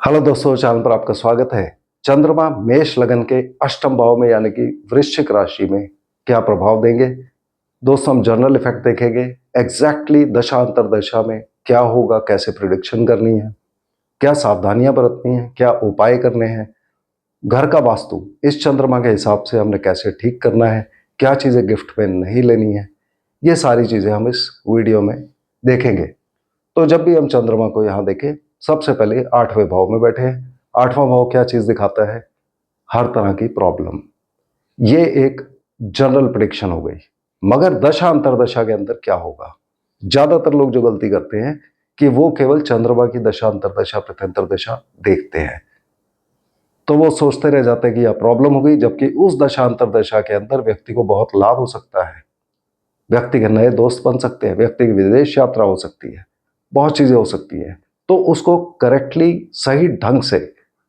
Hello दोस्तों, channel पर आपका स्वागत है। चंद्रमा मेष लगन के अष्टम भाव में यानी कि वृश्चिक राशि में क्या प्रभाव देंगे। दोस्तों, हम जनरल इफेक्ट देखेंगे। एग्जैक्टली दशा अंतरदशा में क्या होगा, कैसे प्रिडिक्शन करनी है, क्या सावधानियां बरतनी है, क्या उपाय करने हैं, घर का वास्तु इस चंद्रमा के हिसाब से हमने कैसे ठीक करना है, क्या चीजें गिफ्ट में नहीं लेनी है, ये सारी चीजें हम इस वीडियो में देखेंगे। तो जब भी हम चंद्रमा को यहाँ देखें, सबसे पहले 8वें भाव में बैठे हैं। 8वां भाव क्या चीज दिखाता है? हर तरह की प्रॉब्लम। ये एक जनरल प्रिडिक्शन हो गई। मगर दशा अंतरदशा के अंदर क्या होगा? ज्यादातर लोग जो गलती करते हैं कि वो केवल चंद्रमा की दशा अंतरदशा प्रत्यंतरदशा देखते हैं, तो वो सोचते रह जाते हैं कि यह प्रॉब्लम हो गई, जबकि उस दशा अंतरदशा के अंदर व्यक्ति को बहुत लाभ हो सकता है, व्यक्ति के नए दोस्त बन सकते हैं, व्यक्ति की विदेश यात्रा हो सकती है, बहुत चीजें हो सकती है। तो उसको करेक्टली सही ढंग से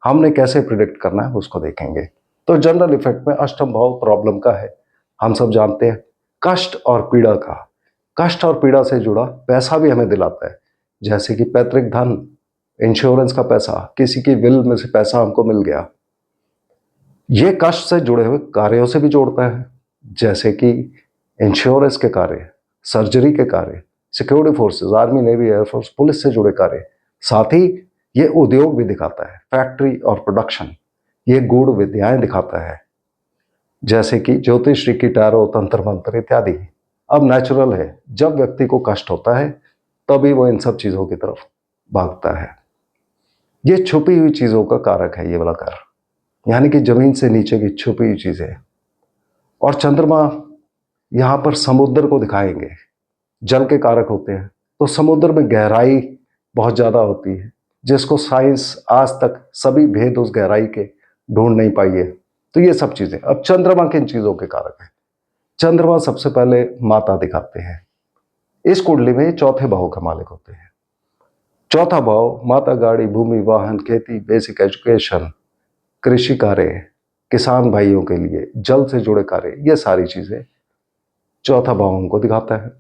हमने कैसे प्रिडिक्ट करना है उसको देखेंगे। तो जनरल इफेक्ट में अष्टम भाव प्रॉब्लम का है, हम सब जानते हैं। कष्ट और पीड़ा का, कष्ट और पीड़ा से जुड़ा पैसा भी हमें दिलाता है, जैसे कि पैतृक धन, इंश्योरेंस का पैसा, किसी की विल में से पैसा हमको मिल गया। ये कष्ट से जुड़े हुए कार्यों से भी जोड़ता है, जैसे कि इंश्योरेंस के कार्य, सर्जरी के कार्य, security forces, army, navy, air force, police से जुड़े कार्य। साथ ही ये उद्योग भी दिखाता है, फैक्ट्री और प्रोडक्शन, ये गूढ़ विद्याएं दिखाता है, जैसे कि ज्योतिषी की टैरो, तंत्र मंत्र इत्यादि। अब नेचुरल है, जब व्यक्ति को कष्ट होता है तभी वो इन सब चीजों की तरफ भागता है। ये छुपी हुई चीजों का कारक है, ये वाला कार, यानी कि जमीन से नीचे की छुपी हुई चीजें। और चंद्रमा यहां पर समुद्र को दिखाएंगे, जल के कारक होते हैं, तो समुद्र में गहराई बहुत ज्यादा होती है, जिसको साइंस आज तक सभी भेद उस गहराई के ढूंढ नहीं पाई है। तो ये सब चीजें अब चंद्रमा किन चीजों के कारक है। चंद्रमा सबसे पहले माता दिखाते हैं। इस कुंडली में चौथे भाव का मालिक होते हैं। चौथा भाव माता, गाड़ी, भूमि, वाहन, खेती, बेसिक एजुकेशन, कृषि कार्य, किसान भाइयों के लिए जल से जुड़े कार्य, ये सारी चीजें चौथा भाव हमको दिखाता है।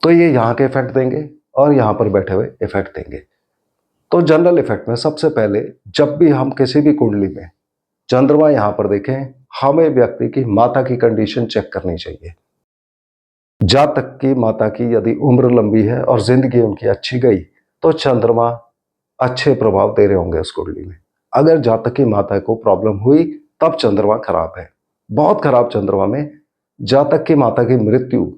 तो ये यहाँ के इफेक्ट देंगे और यहाँ पर बैठे हुए इफेक्ट देंगे। तो जनरल इफेक्ट में सबसे पहले, जब भी हम किसी भी कुंडली में चंद्रमा यहाँ पर देखें, हमें व्यक्ति की माता की कंडीशन चेक करनी चाहिए। जातक की माता की यदि उम्र लंबी है और जिंदगी उनकी अच्छी गई, तो चंद्रमा अच्छे प्रभाव दे रहे होंगे उस कुंडली में। अगर जातक की माता को प्रॉब्लम हुई, तब चंद्रमा खराब है। बहुत खराब चंद्रमा में जातक की माता की मृत्यु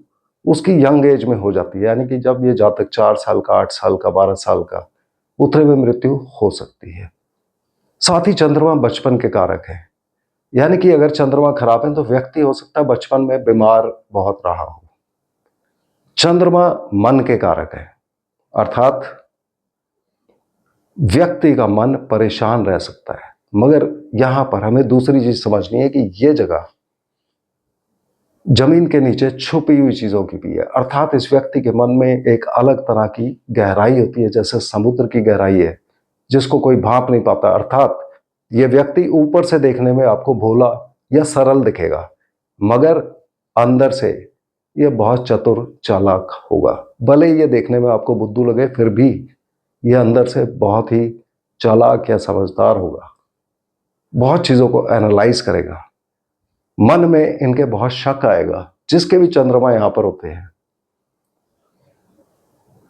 उसकी यंग एज में हो जाती है, यानी कि जब ये जातक 4 साल का, 8 साल का, 12 साल का, उतने में मृत्यु हो सकती है। साथ ही चंद्रमा बचपन के कारक है, यानी कि अगर चंद्रमा खराब है तो व्यक्ति हो सकता है बचपन में बीमार बहुत रहा हो। चंद्रमा मन के कारक है, अर्थात व्यक्ति का मन परेशान रह सकता है। मगर यहां पर हमें दूसरी चीज समझनी है कि यह जगह जमीन के नीचे छुपी हुई चीजों की भी है, अर्थात इस व्यक्ति के मन में एक अलग तरह की गहराई होती है, जैसे समुद्र की गहराई है, जिसको कोई भांप नहीं पाता। अर्थात यह व्यक्ति ऊपर से देखने में आपको भोला या सरल दिखेगा, मगर अंदर से यह बहुत चतुर चालाक होगा। भले ही यह देखने में आपको बुद्धू लगे, फिर भी यह अंदर से बहुत ही चालाक या समझदार होगा, बहुत चीजों को एनालाइज करेगा। मन में इनके बहुत शक आएगा। जिसके भी चंद्रमा यहां पर होते हैं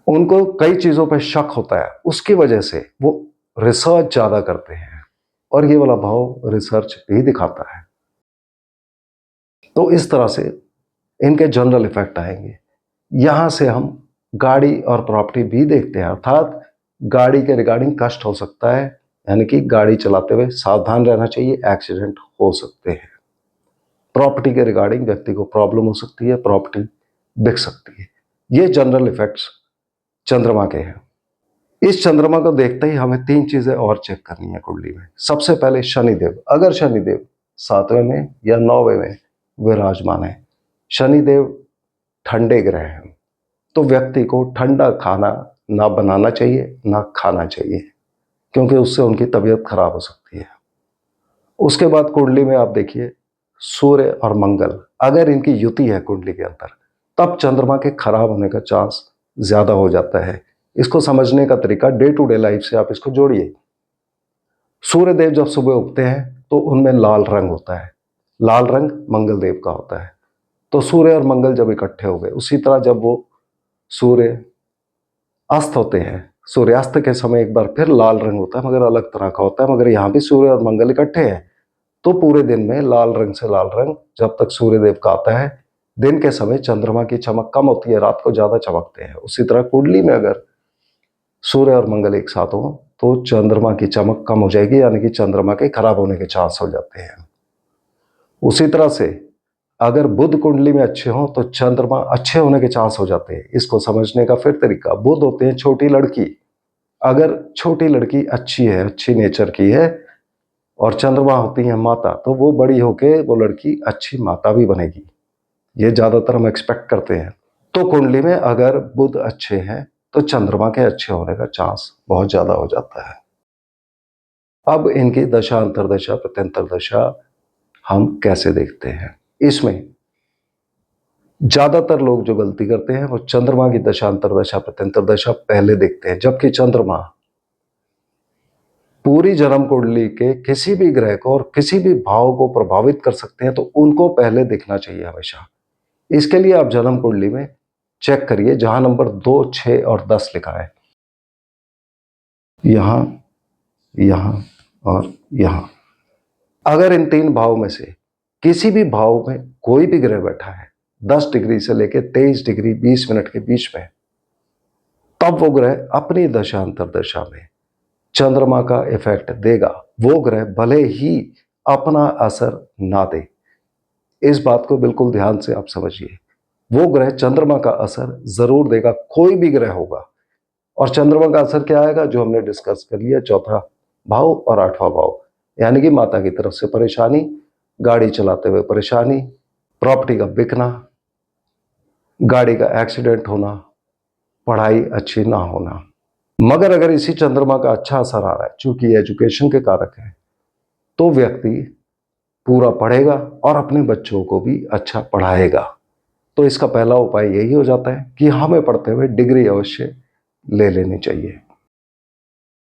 उनको कई चीजों पर शक होता है, उसकी वजह से वो रिसर्च ज्यादा करते हैं, और ये वाला भाव रिसर्च भी दिखाता है। तो इस तरह से इनके जनरल इफेक्ट आएंगे। यहां से हम गाड़ी और प्रॉपर्टी भी देखते हैं, अर्थात गाड़ी के रिगार्डिंग कष्ट हो सकता है, यानी कि गाड़ी चलाते हुए सावधान रहना चाहिए, एक्सीडेंट हो सकते हैं। प्रॉपर्टी के रिगार्डिंग व्यक्ति को प्रॉब्लम हो सकती है, प्रॉपर्टी बिक सकती है। ये जनरल इफेक्ट्स चंद्रमा के हैं। इस चंद्रमा को देखते ही हमें 3 चीजें और चेक करनी है कुंडली में। सबसे पहले शनिदेव, अगर शनिदेव 7वें में या 9वें में विराजमान है, शनिदेव ठंडे ग्रह हैं, तो व्यक्ति को ठंडा खाना ना बनाना चाहिए ना खाना चाहिए, क्योंकि उससे उनकी तबीयत खराब हो सकती है। उसके बाद कुंडली में आप देखिए सूर्य और मंगल, अगर इनकी युति है कुंडली के अंदर, तब चंद्रमा के खराब होने का चांस ज्यादा हो जाता है, इसको समझने का तरीका डे टू डे लाइफ से आप इसको जोड़िए। सूर्य देव जब सुबह उगते हैं तो उनमें लाल रंग होता है, लाल रंग मंगल देव का होता है। तो सूर्य और मंगल जब इकट्ठे हो गए, उसी तरह जब वो सूर्य अस्त होते हैं, सूर्यास्त के समय एक बार फिर लाल रंग होता है, मगर अलग तरह का होता है। मगर यहाँ भी सूर्य और मंगल इकट्ठे हैं तो पूरे दिन में लाल रंग से लाल रंग जब तक सूर्य देव का आता है। दिन के समय चंद्रमा की चमक कम होती है, रात को ज्यादा चमकते हैं। उसी तरह कुंडली में अगर सूर्य और मंगल एक साथ हो तो चंद्रमा की चमक कम हो जाएगी, यानी कि चंद्रमा के खराब होने के चांस हो जाते हैं। उसी तरह से अगर बुध कुंडली में अच्छे हों तो चंद्रमा अच्छे होने के चांस हो जाते हैं। इसको समझने का फिर तरीका, बुध होते हैं छोटी लड़की, अगर छोटी लड़की अच्छी है, अच्छी नेचर की है, और चंद्रमा होती है माता, तो वो बड़ी होके वो लड़की अच्छी माता भी बनेगी। ये ज्यादातर हम एक्सपेक्ट करते हैं। तो कुंडली में अगर बुध अच्छे हैं तो चंद्रमा के अच्छे होने का चांस बहुत ज्यादा हो जाता है। अब इनकी दशा अंतरदशा प्रत्यंतर दशा हम कैसे देखते हैं? इसमें ज्यादातर लोग जो गलती करते हैं वो चंद्रमा की दशा अंतरदशा प्रत्यंतर दशा पहले देखते हैं, जबकि चंद्रमा पूरी जन्म कुंडली के किसी भी ग्रह को और किसी भी भाव को प्रभावित कर सकते हैं, तो उनको पहले देखना चाहिए हमेशा। इसके लिए आप जन्म कुंडली में चेक करिए, जहां नंबर 2, 6 और 10 लिखा है, यहां, यहां और यहां, अगर इन 3 भाव में से किसी भी भाव में कोई भी ग्रह बैठा है 10 डिग्री से लेकर 23 डिग्री 20 मिनट के बीच में, तब वो ग्रह अपनी दशा अंतरदशा में चंद्रमा का इफेक्ट देगा। वो ग्रह भले ही अपना असर ना दे, इस बात को बिल्कुल ध्यान से आप समझिए। वो ग्रह चंद्रमा का असर जरूर देगा, कोई भी ग्रह होगा। और चंद्रमा का असर क्या आएगा, जो हमने डिस्कस कर लिया, चौथा भाव और 8वां भाव, यानी कि माता की तरफ से परेशानी, गाड़ी चलाते हुए परेशानी, प्रॉपर्टी का बिकना, गाड़ी का एक्सीडेंट होना, पढ़ाई अच्छी ना होना। मगर अगर इसी चंद्रमा का अच्छा असर आ रहा है, चूंकि एजुकेशन के कारक है, तो व्यक्ति पूरा पढ़ेगा और अपने बच्चों को भी अच्छा पढ़ाएगा। तो इसका पहला उपाय यही हो जाता है कि हमें पढ़ते हुए डिग्री अवश्य ले लेनी चाहिए।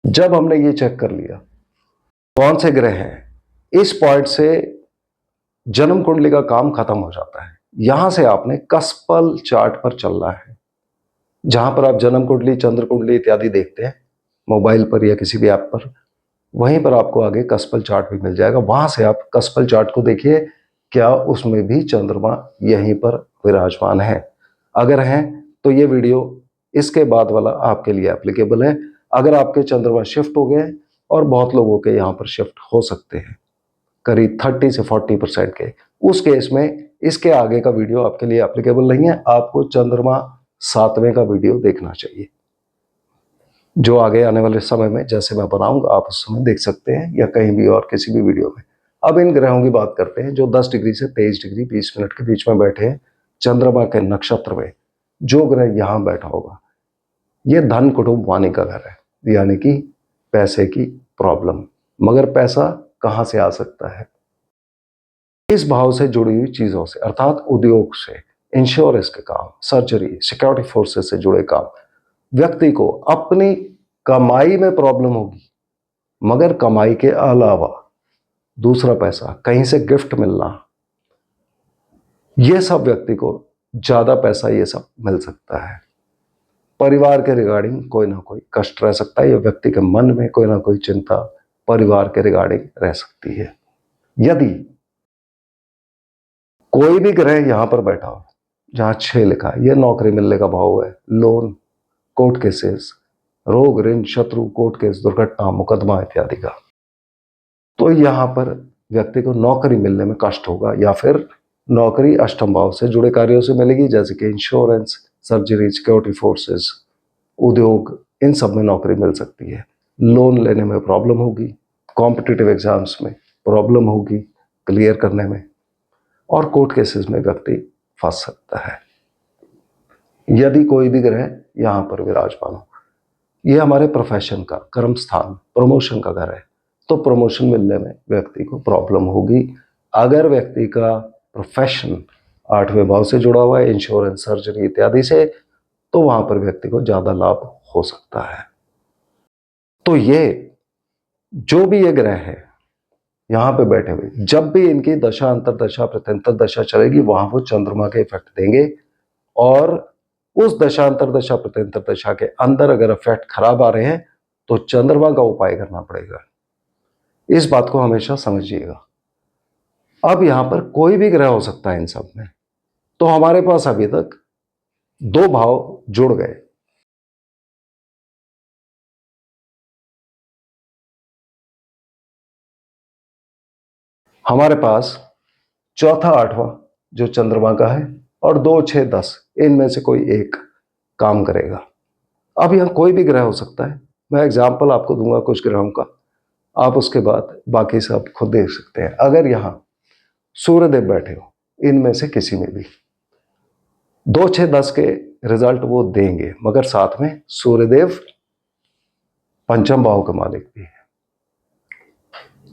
जब हमने ये चेक कर लिया कौन से ग्रह हैं, इस पॉइंट से जन्म कुंडली का काम खत्म हो जाता है। यहां से आपने कस्पल चार्ट पर चलना है, जहां पर आप जन्म कुंडली, चंद्र कुंडली इत्यादि देखते हैं मोबाइल पर या किसी भी ऐप पर, वहीं पर आपको आगे कस्पल चार्ट भी मिल जाएगा। वहां से आप कस्पल चार्ट को देखिए, क्या उसमें भी चंद्रमा यहीं पर विराजमान है। अगर हैं तो ये वीडियो इसके बाद वाला आपके लिए एप्लीकेबल है। अगर आपके चंद्रमा शिफ्ट हो गए, और बहुत लोगों के यहाँ पर शिफ्ट हो सकते हैं, करीब 30 से 40% के, उस केस में इसके आगे का वीडियो आपके लिए एप्लीकेबल नहीं है। आपको चंद्रमा 7वें का वीडियो देखना चाहिए, जो आगे आने वाले समय में जैसे मैं बनाऊंगा आप उस समय देख सकते हैं, या कहीं भी और किसी भी वीडियो में। अब इन ग्रहों की बात करते हैं जो 10 डिग्री से 23 डिग्री 20 मिनट के बीच में बैठे हैं चंद्रमा के नक्षत्र में। जो ग्रह यहां बैठा होगा, ये धन कुटुंब वाणी का घर है, यानी कि पैसे की प्रॉब्लम। मगर पैसा कहां से आ सकता है? इस भाव से जुड़ी हुई चीजों से, अर्थात उद्योग से, इंश्योरेंस के काम, सर्जरी, सिक्योरिटी फोर्सेस से जुड़े काम। व्यक्ति को अपनी कमाई में प्रॉब्लम होगी, मगर कमाई के अलावा दूसरा पैसा, कहीं से गिफ्ट मिलना, यह सब व्यक्ति को ज्यादा पैसा ये सब मिल सकता है। परिवार के रिगार्डिंग कोई ना कोई कष्ट रह सकता है, या व्यक्ति के मन में कोई ना कोई चिंता परिवार के रिगार्डिंग रह सकती है। यदि कोई भी ग्रह यहां पर बैठा हो जहां 6 लिखा है, यह नौकरी मिलने का भाव है, लोन, कोर्ट केसेस, रोग, ऋण, शत्रु, कोर्ट केस, दुर्घटना, मुकदमा इत्यादि का, तो यहां पर व्यक्ति को नौकरी मिलने में कष्ट होगा, या फिर नौकरी अष्टम भाव से जुड़े कार्यों से मिलेगी, जैसे कि इंश्योरेंस, सर्जरी, सिक्योरिटी फोर्सेस, उद्योग, इन सब में नौकरी मिल सकती है। लोन लेने में प्रॉब्लम होगी, कॉम्पिटिटिव एग्जाम्स में प्रॉब्लम होगी क्लियर करने में, और कोर्ट केसेस में व्यक्ति फंस सकता है यदि कोई भी ग्रह यहां पर विराजमान हो। यह हमारे प्रोफेशन का, कर्म स्थान, प्रमोशन का घर है, तो प्रमोशन मिलने में व्यक्ति को प्रॉब्लम होगी। अगर व्यक्ति का प्रोफेशन 8वें भाव से जुड़ा हुआ है, इंश्योरेंस, सर्जरी इत्यादि से, तो वहां पर व्यक्ति को ज्यादा लाभ हो सकता है। तो ये जो भी ये ग्रह है यहां पे बैठे हुए, जब भी इनकी दशा अंतरदशा प्रत्यंतर दशा चलेगी वहां वो चंद्रमा के इफेक्ट देंगे, और उस दशा अंतरदशा प्रत्यंतर दशा के अंदर अगर इफेक्ट खराब आ रहे हैं तो चंद्रमा का उपाय करना पड़ेगा। इस बात को हमेशा समझिएगा। अब यहां पर कोई भी ग्रह हो सकता है इन सब में, तो हमारे पास अभी तक दो भाव जुड़ गए। हमारे पास चौथा आठवां जो चंद्रमा का है, और 2 6 10 इनमें से कोई एक काम करेगा। अब यहां कोई भी ग्रह हो सकता है, मैं एग्जाम्पल आपको दूंगा कुछ ग्रहों का, आप उसके बाद बाकी सब खुद देख सकते हैं। अगर यहां सूर्यदेव बैठे हो, इनमें से किसी में भी 2 6 10 के रिजल्ट वो देंगे, मगर साथ में सूर्यदेव पंचम भाव के मालिक भी है,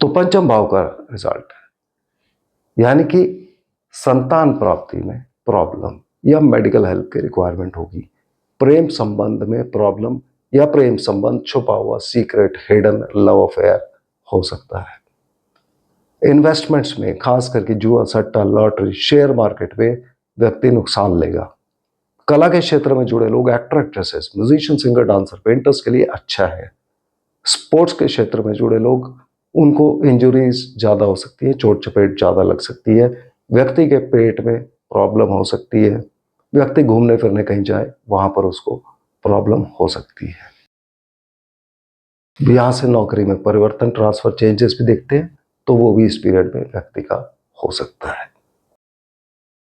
तो पंचम भाव का रिजल्ट है, यानी कि संतान प्राप्ति में प्रॉब्लम या मेडिकल हेल्प की रिक्वायरमेंट होगी, प्रेम संबंध में प्रॉब्लम या प्रेम संबंध छुपा हुआ सीक्रेट हिडन लव अफेयर हो सकता है। इन्वेस्टमेंट्स में खास करके जुआ सट्टा लॉटरी शेयर मार्केट में व्यक्ति नुकसान लेगा। कला के क्षेत्र में जुड़े लोग actor actresses musician singer dancer painters के लिए अच्छा है। स्पोर्ट्स के क्षेत्र में जुड़े लोग, उनको इंजुरीज ज़्यादा हो सकती है, चोट चपेट ज़्यादा लग सकती है, व्यक्ति के पेट में प्रॉब्लम हो सकती है, व्यक्ति घूमने फिरने कहीं जाए वहां पर उसको प्रॉब्लम हो सकती है। यहां से नौकरी में परिवर्तन ट्रांसफर चेंजेस भी देखते हैं, तो वो भी इस पीरियड में व्यक्ति का हो सकता है।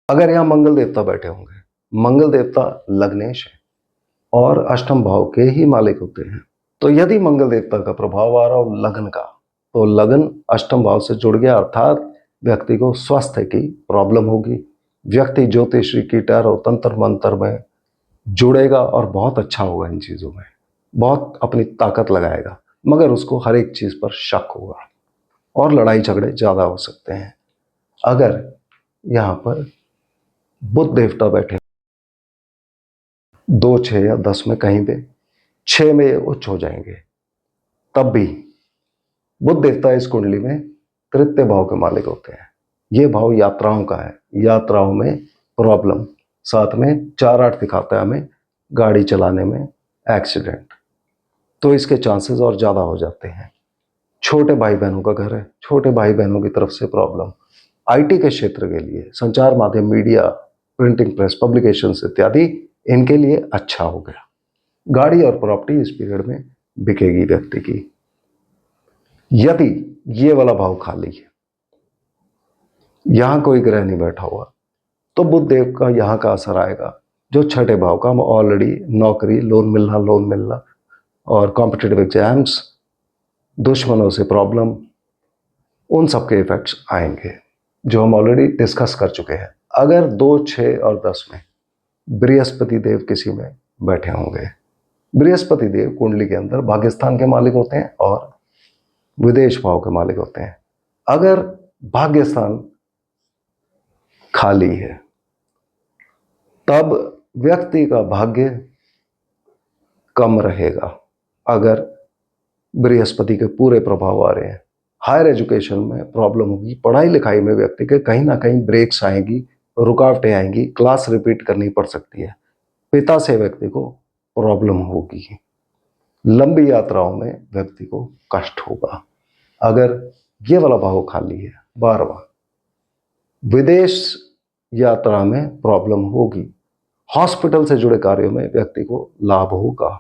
अगर यहां मंगल देवता बैठे होंगे, मंगल देवता लग्नेश है और अष्टम भाव के ही मालिक होते हैं, तो यदि मंगल देवता का प्रभाव आ रहा हो लग्न का, तो लग्न अष्टम भाव से जुड़ गया, अर्थात व्यक्ति को स्वास्थ्य की प्रॉब्लम होगी। व्यक्ति ज्योतिषी की टैरो तंत्र मंत्र में जुड़ेगा और बहुत अच्छा होगा, इन चीजों में बहुत अपनी ताकत लगाएगा, मगर उसको हर एक चीज पर शक होगा और लड़ाई झगड़े ज्यादा हो सकते हैं। अगर यहां पर बुध देवता बैठे 2 6 या 10 में कहीं पे 6 में उच्च हो जाएंगे, तब भी बुध देवता इस कुंडली में तृतीय भाव के मालिक होते हैं। ये भाव यात्राओं का है, यात्राओं में प्रॉब्लम, साथ में 4 8 दिखाता है हमें गाड़ी चलाने में एक्सीडेंट, तो इसके चांसेस और ज़्यादा हो जाते हैं। छोटे भाई बहनों का घर है, छोटे भाई बहनों की तरफ से प्रॉब्लम। आईटी के क्षेत्र के लिए संचार माध्यम मीडिया प्रिंटिंग प्रेस पब्लिकेशंस इत्यादि, इनके लिए अच्छा हो गया। गाड़ी और प्रॉपर्टी इस पीरियड में बिकेगी व्यक्ति की। यदि ये वाला भाव खाली है, यहां कोई ग्रह नहीं बैठा हुआ, तो बुध देव का यहां का असर आएगा, जो छठे भाव का हम ऑलरेडी नौकरी लोन मिलना और कॉम्पिटिटिव एग्जाम्स, दुश्मनों से प्रॉब्लम, उन सब के इफेक्ट्स आएंगे जो हम ऑलरेडी डिस्कस कर चुके हैं। अगर 2 6 और 10 में बृहस्पति देव किसी में बैठे होंगे, बृहस्पति देव कुंडली के अंदर भाग्यस्थान के मालिक होते हैं और विदेश भाव के मालिक होते हैं। अगर भाग्यस्थान खाली है, तब व्यक्ति का भाग्य कम रहेगा। अगर बृहस्पति के पूरे प्रभाव आ रहे हैं, हायर एजुकेशन में प्रॉब्लम होगी, पढ़ाई लिखाई में व्यक्ति के कहीं ना कहीं ब्रेक्स आएंगी, रुकावटें आएंगी, क्लास रिपीट करनी पड़ सकती है, पिता से व्यक्ति को प्रॉब्लम होगी, लंबी यात्राओं में व्यक्ति को कष्ट होगा। अगर ये वाला भाव खाली है 12वां, विदेश यात्रा में प्रॉब्लम होगी, हॉस्पिटल से जुड़े कार्यों में व्यक्ति को लाभ होगा,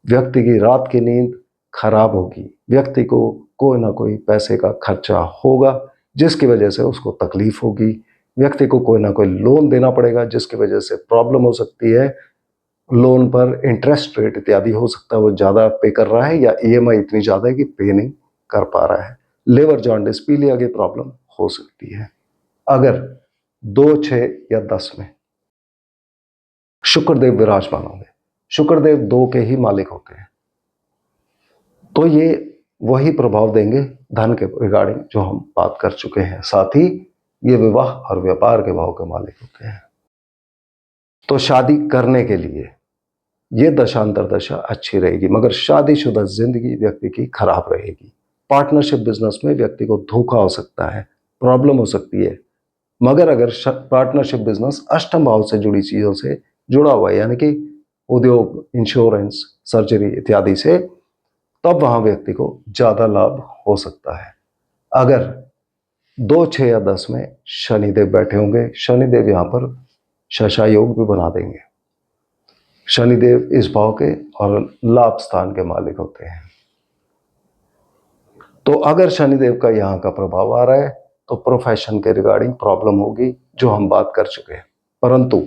व्यक्ति की रात की नींद खराब होगी, व्यक्ति को कोई ना कोई पैसे का खर्चा होगा जिसकी वजह से उसको तकलीफ होगी, व्यक्ति को कोई ना कोई लोन देना पड़ेगा जिसकी वजह से प्रॉब्लम हो सकती है, लोन पर इंटरेस्ट रेट इत्यादि हो सकता है वो ज़्यादा पे कर रहा है या ईएमआई इतनी ज़्यादा है कि पे नहीं कर पा रहा है, लिवर जॉन्डिस पीलिया की प्रॉब्लम हो सकती है। अगर 2 6 या 10 में शुक्रदेव विराजमान होंगे, शुक्रदेव 2 के ही मालिक होते हैं, तो ये वही प्रभाव देंगे धन के रिगार्डिंग जो हम बात कर चुके हैं। साथ ही ये विवाह और व्यापार के भाव के मालिक होते हैं। तो शादी करने के लिए ये दशांतर दशा अच्छी रहेगी, मगर शादीशुदा जिंदगी व्यक्ति की खराब रहेगी। पार्टनरशिप बिजनेस में व्यक्ति को धोखा हो सकता है, प्रॉब्लम हो सकती है। मगर अगर पार्टनरशिप बिजनेस अष्टम भाव से जुड़ी चीजों से जुड़ा हुआ है, यानी कि उद्योग, इंश्योरेंस, सर्जरी इत्यादि से, तब वहां व्यक्ति को ज्यादा लाभ हो सकता है। अगर 2, 6 या 10 में शनिदेव बैठे होंगे, शनिदेव यहां पर शशा योग भी बना देंगे। शनिदेव इस भाव के और लाभ स्थान के मालिक होते हैं। तो अगर शनिदेव का यहाँ का प्रभाव आ रहा है तो प्रोफेशन के रिगार्डिंग प्रॉब्लम होगी, जो हम बात कर चुके हैं। परंतु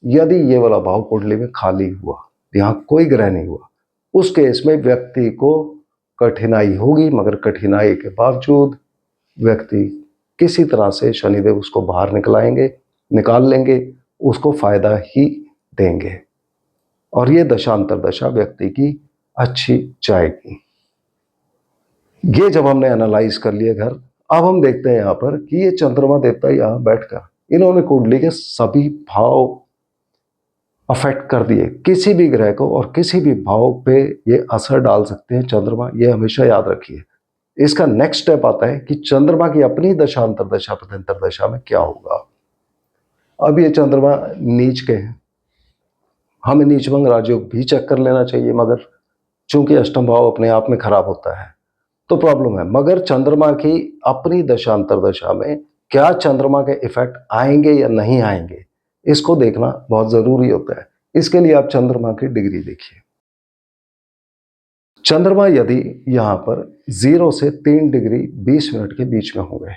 यदि ये वाला भाव कुंडली में खाली हुआ, यहाँ कोई ग्रह नहीं हुआ, उस केस में व्यक्ति को कठिनाई होगी, मगर कठिनाई के बावजूद व्यक्ति किसी तरह से शनिदेव उसको बाहर निकाल लेंगे, उसको फायदा ही देंगे और ये दशांतर दशा व्यक्ति की अच्छी जाएगी। ये जब हमने एनालाइज कर लिया घर, अब हम देखते हैं यहाँ पर कि ये चंद्रमा देवता यहाँ बैठकर इन्होंने कुंडली के सभी भाव अफेक्ट कर दिए। किसी भी ग्रह को और किसी भी भाव पे ये असर डाल सकते हैं चंद्रमा, ये हमेशा याद रखिए। इसका नेक्स्ट स्टेप आता है कि चंद्रमा की अपनी दशांतर दशा पतंतर दशा में क्या होगा। अब ये चंद्रमा नीच के हैं, हमें नीचभंग राजयोग भी चेक कर लेना चाहिए, मगर चूंकि अष्टम भाव अपने आप में खराब होता है तो प्रॉब्लम है। मगर चंद्रमा की अपनी दशांतर दशा में क्या चंद्रमा के इफेक्ट आएंगे या नहीं आएंगे, इसको देखना बहुत जरूरी होता है। इसके लिए आप चंद्रमा की डिग्री देखिए। चंद्रमा यदि यहां पर 0 से 3 डिग्री 20 मिनट के बीच में होंगे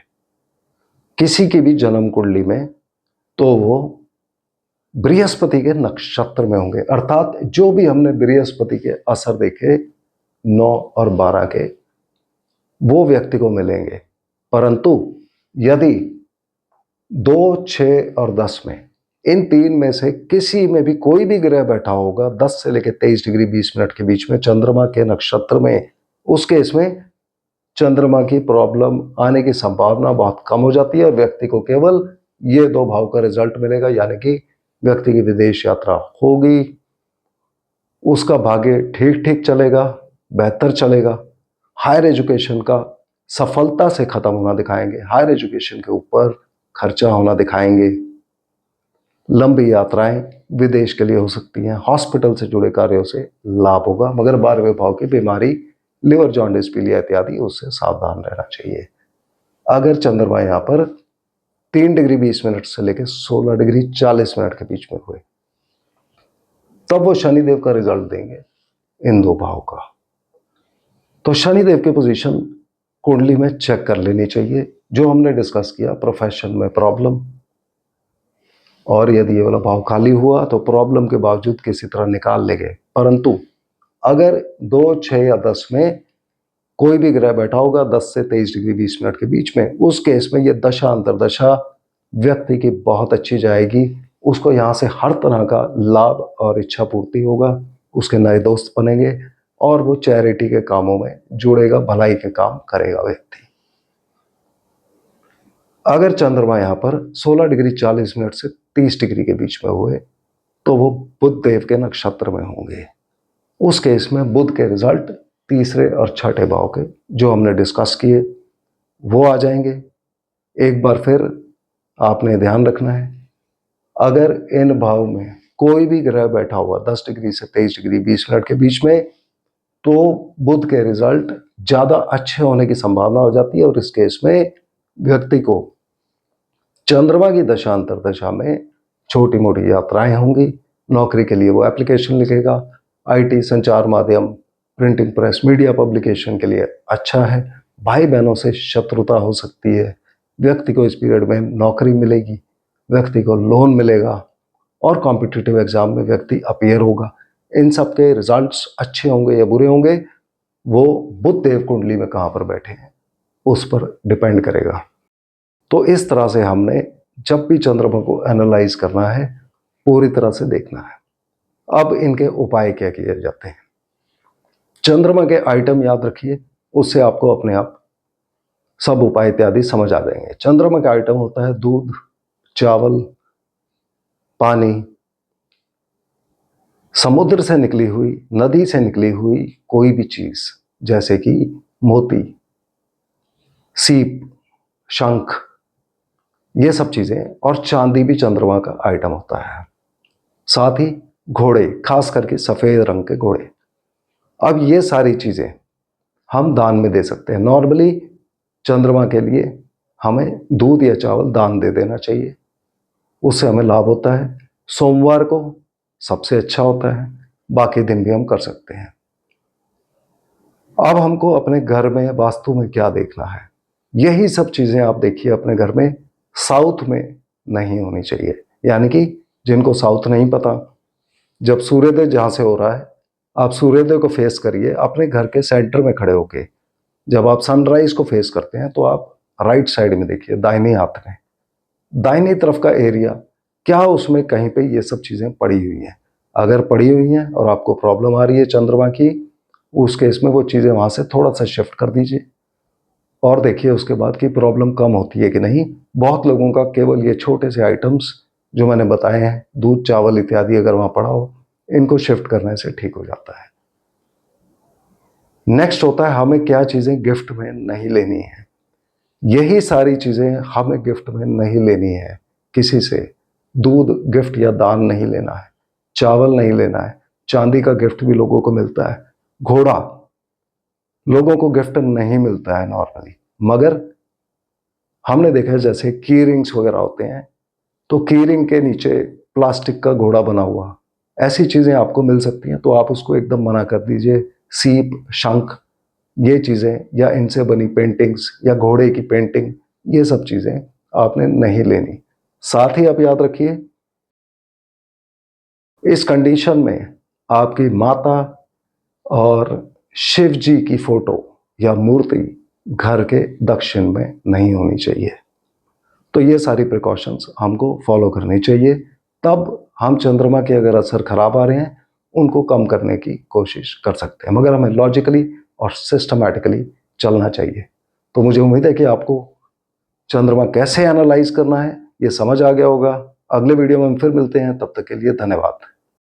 किसी की भी जन्म कुंडली में, तो वो बृहस्पति के नक्षत्र में होंगे। अर्थात जो भी हमने बृहस्पति के असर देखे 9 और 12 के, वो व्यक्ति को मिलेंगे। परंतु यदि 2, 6 और 10 में, इन 3 में से किसी में भी कोई भी ग्रह बैठा होगा 10 से लेकर 23 डिग्री 20 मिनट के बीच में चंद्रमा के नक्षत्र में, उस केस में चंद्रमा की प्रॉब्लम आने की संभावना बहुत कम हो जाती है और व्यक्ति को केवल ये 2 भाव का रिजल्ट मिलेगा, यानी कि व्यक्ति की विदेश यात्रा होगी, उसका भाग्य ठीक ठीक चलेगा, बेहतर चलेगा, हायर एजुकेशन का सफलता से खत्म होना दिखाएंगे, हायर एजुकेशन के ऊपर खर्चा होना दिखाएंगे, लंबी यात्राएं विदेश के लिए हो सकती हैं, हॉस्पिटल से जुड़े कार्यों से लाभ होगा, मगर 12वें भाव की बीमारी, लिवर जॉन्डिस, पीलिया इत्यादि, उससे सावधान रहना चाहिए। अगर चंद्रमा यहाँ पर 3 डिग्री 20 मिनट से लेकर 16 डिग्री 40 मिनट के बीच में हुए, तब वो शनिदेव का रिजल्ट देंगे इन 2 भाव का। तो शनिदेव की पोजीशन कुंडली में चेक कर लेनी चाहिए, जो हमने डिस्कस किया, प्रोफेशन में प्रॉब्लम, और यदि ये वाला भाव खाली हुआ तो प्रॉब्लम के बावजूद किसी तरह निकाल ले गए। परंतु अगर 2, 6 या 10 में कोई भी ग्रह बैठा होगा 10 से 23 डिग्री 20 मिनट के बीच में, उस केस में ये दशा अंतरदशा व्यक्ति की बहुत अच्छी जाएगी। उसको यहाँ से हर तरह का लाभ और इच्छा पूर्ति होगा, उसके नए दोस्त बनेंगे और वो चैरिटी के कामों में जुड़ेगा, भलाई के काम करेगा व्यक्ति। अगर चंद्रमा यहाँ पर 16 डिग्री 40 मिनट से 30 डिग्री के बीच में हुए तो वो बुध देव के नक्षत्र में होंगे। उस केस में बुध के रिजल्ट तीसरे और छठे भाव के, जो हमने डिस्कस किए, वो आ जाएंगे। एक बार फिर आपने ध्यान रखना है, अगर इन भाव में कोई भी ग्रह बैठा हुआ 10 डिग्री से 23 डिग्री 20 मिनट के बीच में, तो बुध के रिजल्ट ज्यादा अच्छे होने की संभावना हो जाती है और इस केस में व्यक्ति को चंद्रमा की दशांतर दशा में छोटी मोटी यात्राएं होंगी, नौकरी के लिए वो एप्लीकेशन लिखेगा, आईटी, संचार माध्यम, प्रिंटिंग प्रेस, मीडिया पब्लिकेशन के लिए अच्छा है। भाई बहनों से शत्रुता हो सकती है, व्यक्ति को इस पीरियड में नौकरी मिलेगी, व्यक्ति को लोन मिलेगा और कॉम्पिटिटिव एग्जाम में व्यक्ति अपीयर होगा। इन सब के रिजल्ट्स अच्छे होंगे या बुरे होंगे, वो बुध देव कुंडली में कहाँ पर बैठे हैं उस पर डिपेंड करेगा। तो इस तरह से हमने जब भी चंद्रमा को एनालाइज करना है, पूरी तरह से देखना है। अब इनके उपाय क्या किए जाते हैं, चंद्रमा के आइटम याद रखिए, उससे आपको अपने आप सब उपाय इत्यादि समझ आ जाएंगे। चंद्रमा का आइटम होता है दूध, चावल, पानी, समुद्र से निकली हुई, नदी से निकली हुई कोई भी चीज, जैसे कि मोती, सीप, शंख, ये सब चीजें, और चांदी भी चंद्रमा का आइटम होता है। साथ ही घोड़े, खास करके सफेद रंग के घोड़े। अब ये सारी चीजें हम दान में दे सकते हैं। नॉर्मली चंद्रमा के लिए हमें दूध या चावल दान दे देना चाहिए, उससे हमें लाभ होता है। सोमवार को सबसे अच्छा होता है, बाकी दिन भी हम कर सकते हैं। अब हमको अपने घर में वास्तु में क्या देखना है, यही सब चीजें आप देखिए अपने घर में। साउथ में नहीं होनी चाहिए, यानी कि जिनको साउथ नहीं पता, जब सूर्योदय जहां से हो रहा है, आप सूर्योदय को फेस करिए अपने घर के सेंटर में खड़े होके। जब आप सनराइज को फेस करते हैं तो आप राइट साइड में देखिए, दाहिने हाथ में दाहिनी तरफ का एरिया, क्या उसमें कहीं पे ये सब चीजें पड़ी हुई हैं? अगर पड़ी हुई हैं और आपको प्रॉब्लम आ रही है चंद्रमा की, उस केस में वो चीजें वहां से थोड़ा सा शिफ्ट कर दीजिए और देखिए उसके बाद की प्रॉब्लम कम होती है कि नहीं। बहुत लोगों का केवल ये छोटे से आइटम्स जो मैंने बताए हैं, दूध चावल इत्यादि, अगर वहां पड़ा हो, इनको शिफ्ट करने से ठीक हो जाता है। नेक्स्ट होता है हमें क्या चीजें गिफ्ट में नहीं लेनी है। यही सारी चीजें हमें गिफ्ट में नहीं लेनी है। किसी से दूध गिफ्ट या दान नहीं लेना है, चावल नहीं लेना है। चांदी का गिफ्ट भी लोगों को मिलता है, घोड़ा लोगों को गिफ्ट नहीं मिलता है नॉर्मली, मगर हमने देखा है जैसे की रिंग्स वगैरह होते हैं, तो की रिंग के नीचे प्लास्टिक का घोड़ा बना हुआ, ऐसी चीजें आपको मिल सकती हैं, तो आप उसको एकदम मना कर दीजिए। सीप, शंख, ये चीजें, या इनसे बनी पेंटिंग्स या घोड़े की पेंटिंग, ये सब चीजें आपने नहीं लेनी। साथ ही आप याद रखिए, इस कंडीशन में आपकी माता और शिव जी की फोटो या मूर्ति घर के दक्षिण में नहीं होनी चाहिए। तो ये सारी प्रिकॉशंस हमको फॉलो करनी चाहिए, तब हम चंद्रमा के अगर असर खराब आ रहे हैं उनको कम करने की कोशिश कर सकते हैं, मगर हमें लॉजिकली और सिस्टमैटिकली चलना चाहिए। तो मुझे उम्मीद है कि आपको चंद्रमा कैसे एनालाइज करना है ये समझ आ गया होगा। अगले वीडियो में हम फिर मिलते हैं, तब तक के लिए धन्यवाद।